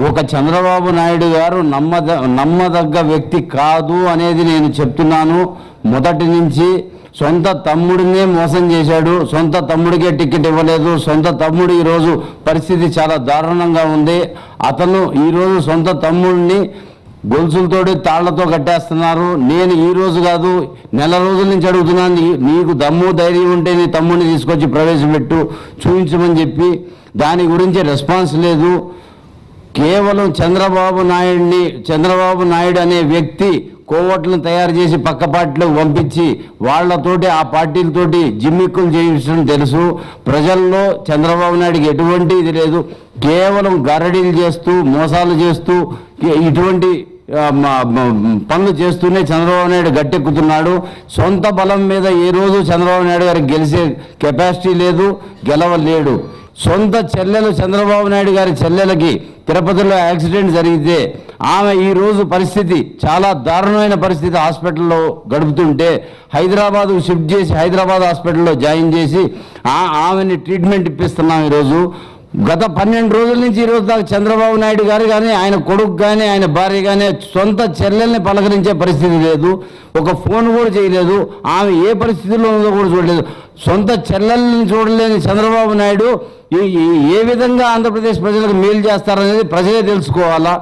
ఒక చంద్రబాబు నాయుడు గారు నమ్మదగ్గ వ్యక్తి కాదు అనేది నేను చెప్తున్నాను. మొదటి నుంచి సొంత తమ్ముడినే మోసం చేశాడు, సొంత తమ్ముడికే టికెట్ ఇవ్వలేదు, సొంత తమ్ముడు ఈరోజు పరిస్థితి చాలా దారుణంగా ఉంది. అతను ఈరోజు సొంత తమ్ముడిని గొలుసులతోటి తాళ్లతో కట్టేస్తున్నారు. నేను ఈ రోజు కాదు, నెల రోజుల నుంచి అడుగుతున్నాను, నీకు దమ్ము ధైర్యం ఉంటే నీ తమ్ముడిని తీసుకొచ్చి ప్రవేశపెట్టు, చూపించమని చెప్పి. దాని గురించి రెస్పాన్స్ లేదు. కేవలం చంద్రబాబు నాయుడు అనే వ్యక్తి కోవట్లను తయారు చేసి పక్క పార్టీలకు పంపించి వాళ్ళతోటి ఆ పార్టీలతోటి జిమ్మిక్కులు చేయించడం తెలుసు. ప్రజల్లో చంద్రబాబు నాయుడికి ఎటువంటి ఇది లేదు. కేవలం గరడీలు చేస్తూ మోసాలు చేస్తూ ఇటువంటి పనులు చేస్తూనే చంద్రబాబు నాయుడు గట్టెక్కుతున్నాడు. సొంత బలం మీద ఏ రోజు చంద్రబాబు నాయుడు గారికి గెలిచే కెపాసిటీ లేదు, గెలవలేడు. సొంత చెల్లెలు చంద్రబాబు నాయుడు గారి చెల్లెలకి తిరుపతిలో యాక్సిడెంట్ జరిగితే ఆమె ఈరోజు పరిస్థితి చాలా దారుణమైన పరిస్థితి, హాస్పిటల్లో గడుపుతుంటే హైదరాబాద్ షిఫ్ట్ చేసి హైదరాబాద్ హాస్పిటల్లో జాయిన్ చేసి ఆమెని ట్రీట్మెంట్ ఇప్పిస్తున్నాం. ఈరోజు గత 12 రోజుల నుంచి ఈరోజు దాకా చంద్రబాబు నాయుడు గారు కానీ ఆయన కొడుకు కానీ ఆయన భార్య కానీ సొంత చెల్లెల్ని పలకరించే పరిస్థితి లేదు. ఒక ఫోన్ కూడా చేయలేదు. ఆమె ఏ పరిస్థితుల్లో ఉందో కూడా చూడలేదు. సొంత చెల్లెల్ని చూడలేని చంద్రబాబు నాయుడు ఏ విధంగా ఆంధ్రప్రదేశ్ ప్రజలకు మేలు చేస్తారనేది ప్రజలే తెలుసుకోవాలా.